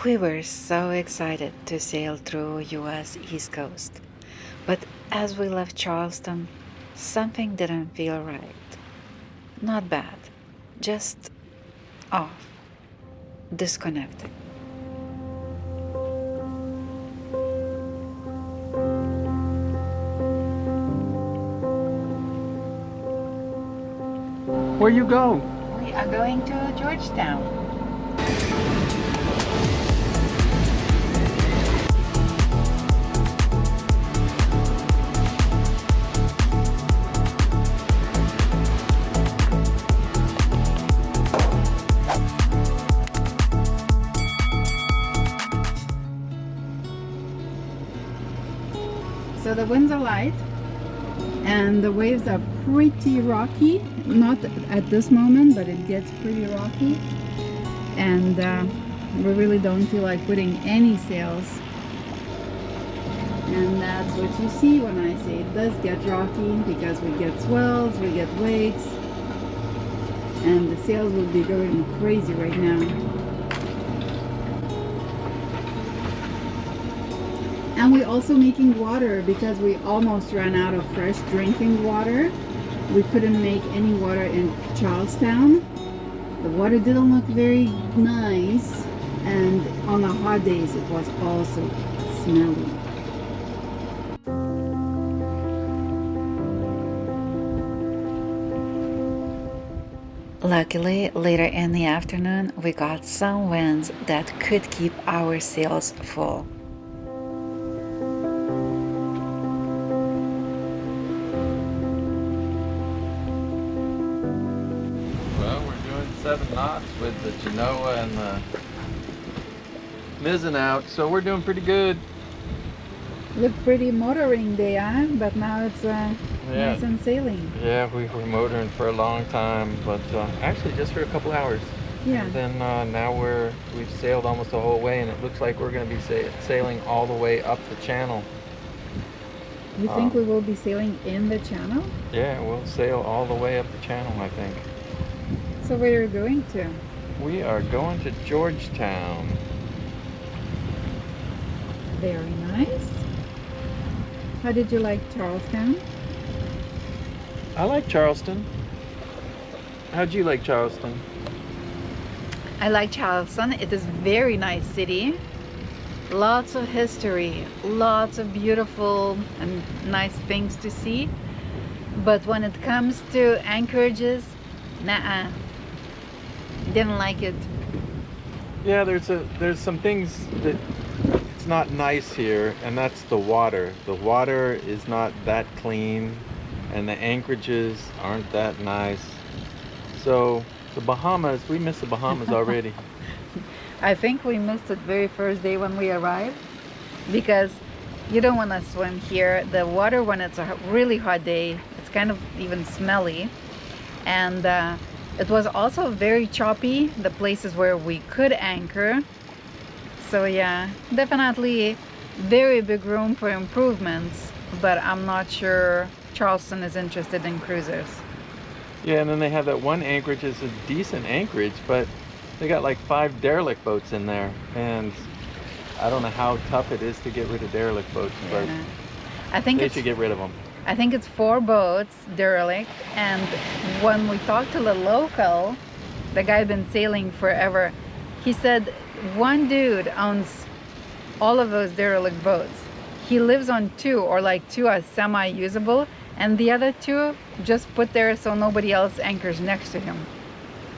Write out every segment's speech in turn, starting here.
We were so excited to sail through US East Coast, but as we left Charleston, something didn't feel right. Not bad, just off, disconnected. Where you go? We are going to Georgetown. So the winds are light and the waves are pretty rocky. Not at this moment, but it gets pretty rocky. And we really don't feel like putting any sails. And that's what you see when I say it does get rocky, because we get swells, we get wakes, and the sails will be going crazy right now. And we're also making water because we almost ran out of fresh drinking water. We couldn't make any water in Charleston. The water didn't look very nice, and on the hot days it was also smelly. Luckily, later in the afternoon, we got some winds that could keep our sails full. Well, we're doing 7 knots with the Genoa and the mizzen out, so we're doing pretty good. Looked pretty motoring there, but now it's nice and sailing. Yeah, we were motoring for a long time, but actually just for a couple hours. Yeah. And then now we've sailed almost the whole way, and it looks like we're going to be sailing all the way up the channel. You think we will be sailing in the channel? Yeah, we'll sail all the way up the channel, I think. So where are you going to? We are going to Georgetown. Very nice. How did you like Charleston? I like Charleston. How'd you like Charleston? I like Charleston. It is a very nice city. Lots of history, lots of beautiful and nice things to see. But when it comes to anchorages, nah, didn't like it. Yeah, there's some things that it's not nice here, and that's the water. The water is not that clean, and the anchorages aren't that nice. So the Bahamas, we miss the Bahamas already. I think we missed it very first day when we arrived, because you don't want to swim here. The water, when it's a really hot day, it's kind of even smelly, and it was also very choppy, the places where we could anchor. So yeah, definitely very big room for improvements, but I'm not sure Charleston is interested in cruisers. Yeah, and then they have that one anchorage is a decent anchorage, but they got like 5 derelict boats in there, and I don't know how tough it is to get rid of derelict boats, but I think they should get rid of them. I think it's 4 boats, derelict, and when we talked to the local, the guy been sailing forever, he said one dude owns all of those derelict boats. He lives on 2, or like 2 are semi-usable, and the other 2 just put there so nobody else anchors next to him,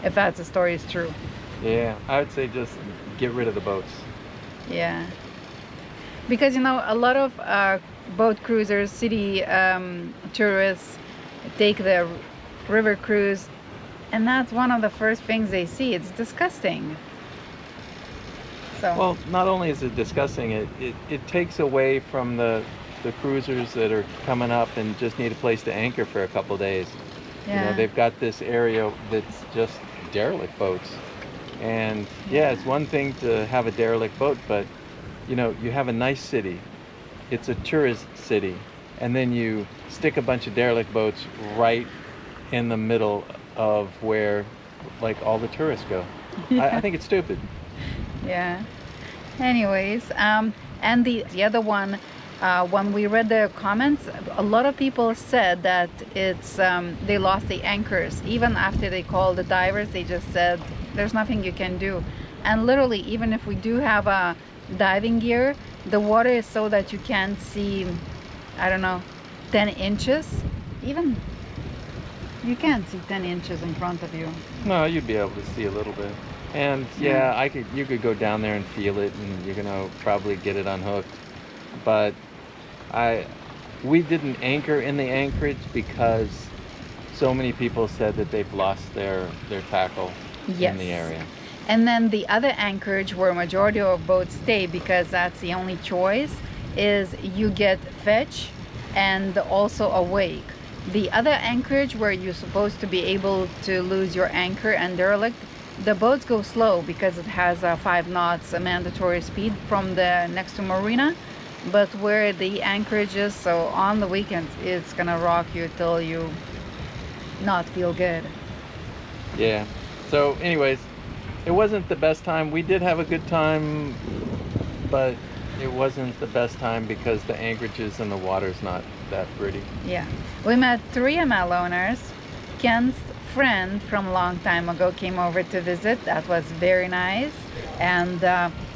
if that's the story is true. Yeah, I would say just get rid of the boats. Yeah, because you know, a lot of boat cruisers, city tourists take the river cruise, and that's one of the first things they see. It's disgusting. So Well, not only is it disgusting, it takes away from the cruisers that are coming up and just need a place to anchor for a couple days. You know, they've got this area that's just derelict boats. And yeah, it's one thing to have a derelict boat, but you know, you have a nice city. It's a tourist city. And then you stick a bunch of derelict boats right in the middle of where like all the tourists go. I think it's stupid. yeah, Anyways, and the other one, when we read the comments, a lot of people said that it's they lost the anchors. Even after they called the divers, they just said there's nothing you can do. And literally, even if we do have a diving gear, the water is so that you can't see, I don't know, 10 inches. Even you can't see 10 inches in front of you. No, you'd be able to see a little bit. And yeah, you could go down there and feel it, and you're gonna probably get it unhooked. But we didn't anchor in the anchorage because so many people said that they've lost their tackle in the area. And then the other anchorage where majority of boats stay, because that's the only choice, is you get fetch and also a wake. The other anchorage where you're supposed to be able to lose your anchor and derelict, the boats go slow because it has a 5 knots a mandatory speed from the next to marina. But where the anchorage is, so on the weekends, it's gonna rock you till you not feel good. Yeah. So anyways, it wasn't the best time. We did have a good time, but it wasn't the best time because the anchorages and the water's not that pretty. Yeah. We met 3 ML owners. Ken's friend from a long time ago came over to visit. That was very nice. And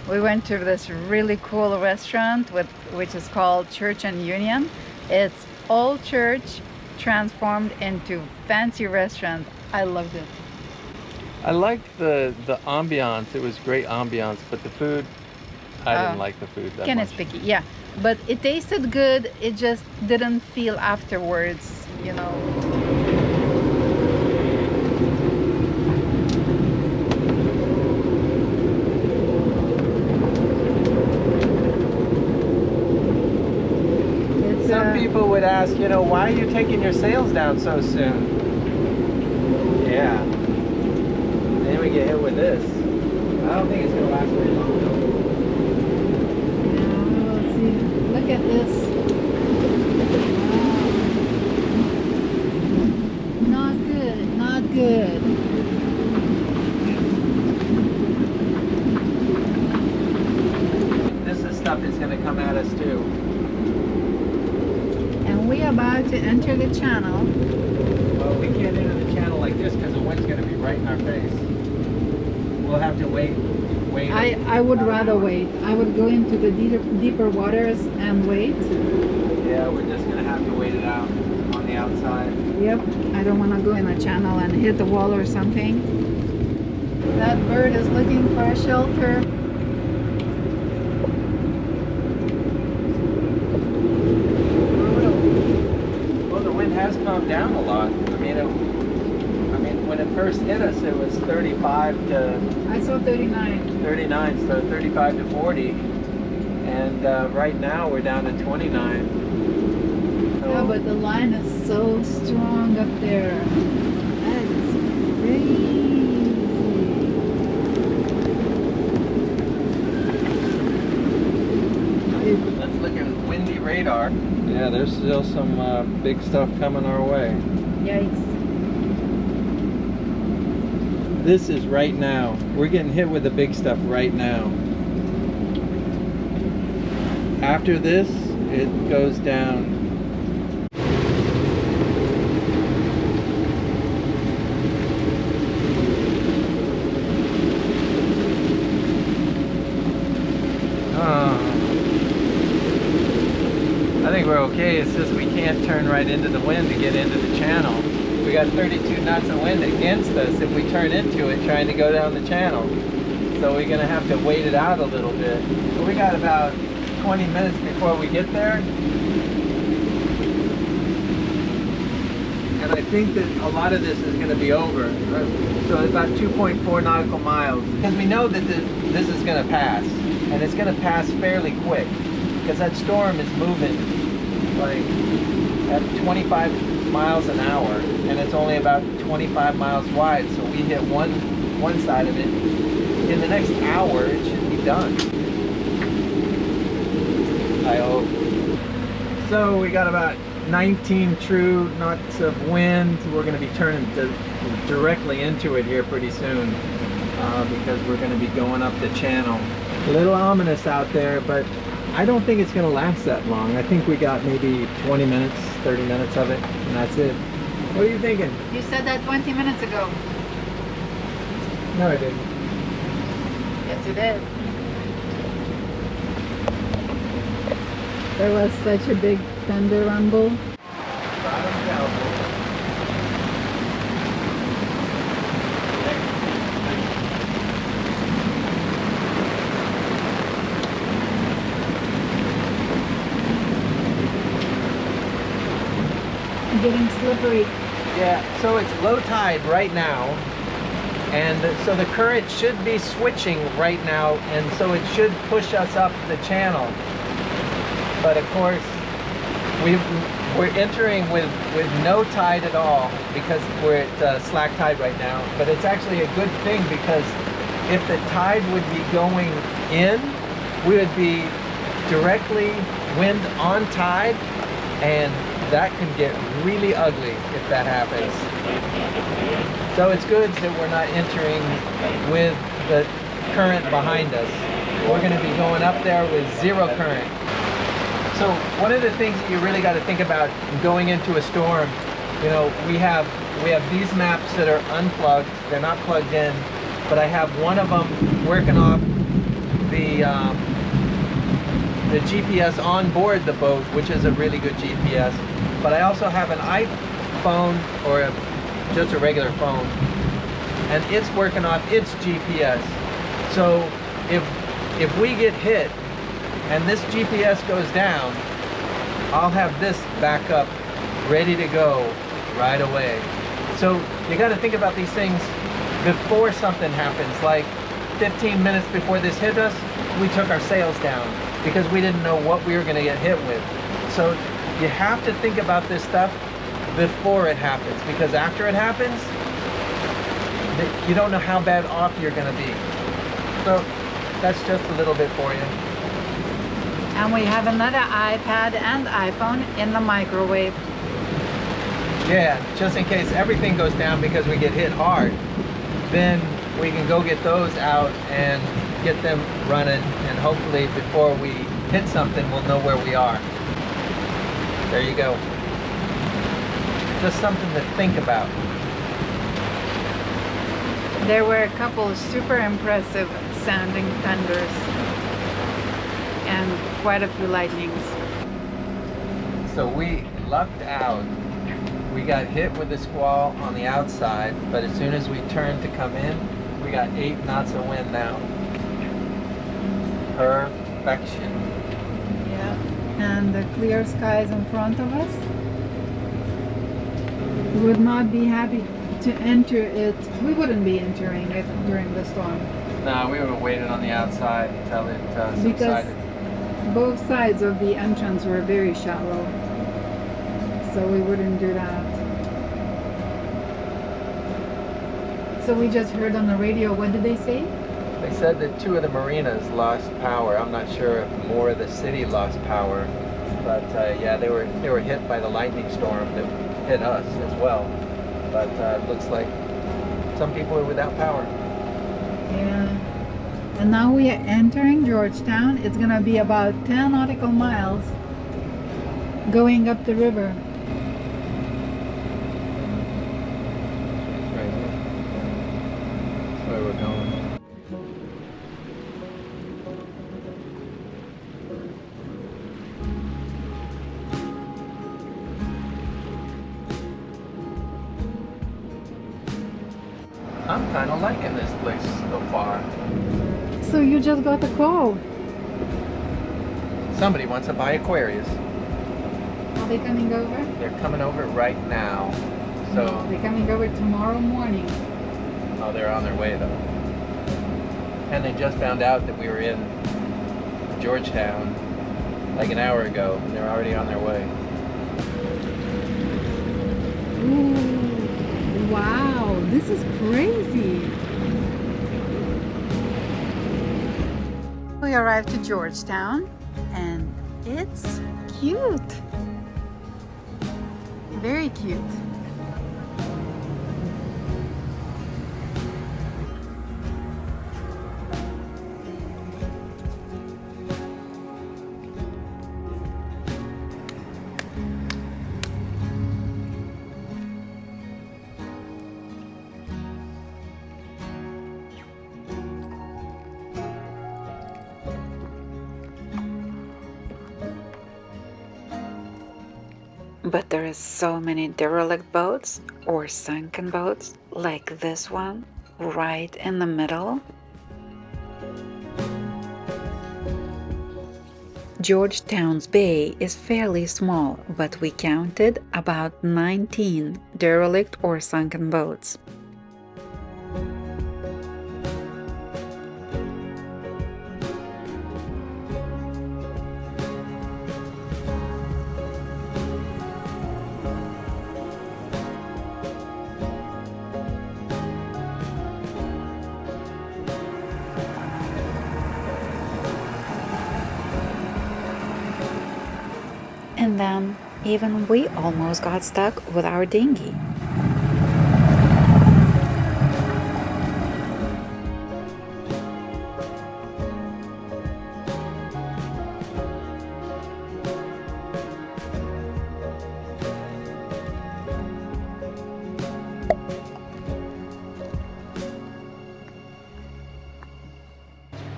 we went to this really cool restaurant which is called Church and Union. It's old church transformed into fancy restaurant. I loved it. I liked the ambiance. It was great ambiance, but the food, I didn't like the food that Ken much. is picky, yeah. But it tasted good. It just didn't feel afterwards, you know. Some people would ask, you know, why are you taking your sails down so soon? Yeah. Then we get hit with this. I don't think it's going to last very long though. Yeah, let's see. Look at this. Wow. Not good, not good. This is stuff that's going to come at us too. And we are about to enter the channel. Well, we can't enter the channel like this because the wind's going to be right in our face. We'll have to wait. I would rather wait. I would go into the deeper waters and wait. Yeah, we're just going to have to wait it out on the outside. Yep. I don't want to go in a channel and hit the wall or something. That bird is looking for a shelter. Well, the wind has calmed down a lot. I mean, when it first hit us, it was 35 to I saw 39. 39, so 35 to 40, and right now we're down to 29. So Yeah, but the line is so strong up there. That is crazy. let's look at windy radar. Yeah, there's still some big stuff coming our way. Yikes. This is right now. We're getting hit with the big stuff right now. After this, it goes down. I think we're okay. It's just we can't turn right into the wind to get into the channel. We got 32 knots of wind against us if we turn into it trying to go down the channel. So we're gonna have to wait it out a little bit. But we got about 20 minutes before we get there. And I think that a lot of this is gonna be over. So about 2.4 nautical miles. Because we know that this is gonna pass. And it's gonna pass fairly quick. Because that storm is moving like at 25 miles an hour, and it's only about 25 miles wide, so we hit one side of it. In the next hour, it should be done. I hope. So we got about 19 true knots of wind. We're going to be turning directly into it here pretty soon because we're going to be going up the channel. A little ominous out there, but I don't think it's going to last that long. I think we got maybe 20 minutes, 30 minutes of it, and that's it. What are you thinking? You said that 20 minutes ago. No, I didn't. Yes, you did. There was such a big thunder rumble. Bottom down. Getting slippery. Yeah, so it's low tide right now, and so the current should be switching right now, and so it should push us up the channel. But of course, we're entering with no tide at all because we're at slack tide right now. But it's actually a good thing because if the tide would be going in, we would be directly wind on tide, and that can get really ugly if that happens. So it's good that we're not entering with the current behind us. We're going to be going up there with zero current. So one of the things that you really got to think about going into a storm, you know, we have these maps that are unplugged. They're not plugged in, but I have one of them working off the GPS on board the boat, which is a really good GPS. But I also have an iPhone or just a regular phone, and it's working off its GPS. So if we get hit and this GPS goes down, I'll have this back up ready to go right away. So you got to think about these things before something happens. Like 15 minutes before this hit us, we took our sails down because we didn't know what we were going to get hit with. So you have to think about this stuff before it happens, because after it happens, you don't know how bad off you're going to be. So that's just a little bit for you. And we have another iPad and iPhone in the microwave. Yeah, just in case everything goes down because we get hit hard, then we can go get those out and get them running, and hopefully before we hit something, we'll know where we are. There you go. Just something to think about. There were a couple super impressive sounding thunders and quite a few lightnings. So we lucked out. We got hit with the squall on the outside, but as soon as we turned to come in, we got 8 knots of wind now. Perfection. Yeah. And the clear skies in front of us. We would not be happy to enter it. We wouldn't be entering it during the storm. No, we would have waited on the outside until it subsided. Because both sides of the entrance were very shallow. So we wouldn't do that. So we just heard on the radio, what did they say? They said that 2 of the marinas lost power. I'm not sure if more of the city lost power, but yeah, they were hit by the lightning storm that hit us as well. But it looks like some people are without power. Yeah. And now we are entering Georgetown. It's gonna be about 10 nautical miles going up the river. Right here. That's where we're going. I'm kind of liking this place so far. So you just got a call. Somebody wants to buy Aquarius. Are they coming over? They're coming over right now. So, They're coming over tomorrow morning. oh, they're on their way though. And they just found out that we were in Georgetown like an hour ago, and they're already on their way. Ooh, wow, this is crazy. We arrived to Georgetown and it's cute. Very cute. are so many derelict boats or sunken boats like this one right in the middle. Georgetown's bay is fairly small, but we counted about 19 derelict or sunken boats. And then even we almost got stuck with our dinghy.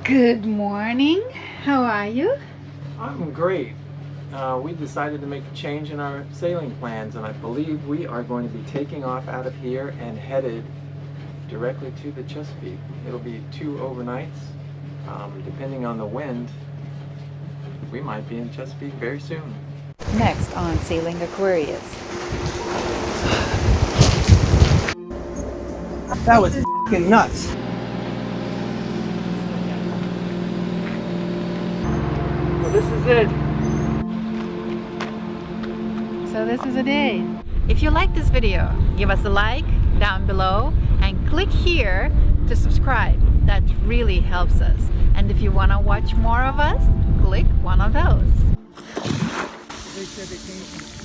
Good morning. How are you? I'm great. We decided to make a change in our sailing plans, and I believe we are going to be taking off out of here and headed directly to the Chesapeake. It'll be 2 overnights. Depending on the wind, we might be in Chesapeake very soon. Next on Sailing Aquarius. That was f***ing nuts. Well, this is it. So this is a day. If you like this video, give us a like down below and click here to subscribe. That really helps us. And if you want to watch more of us, click one of those. They said it came from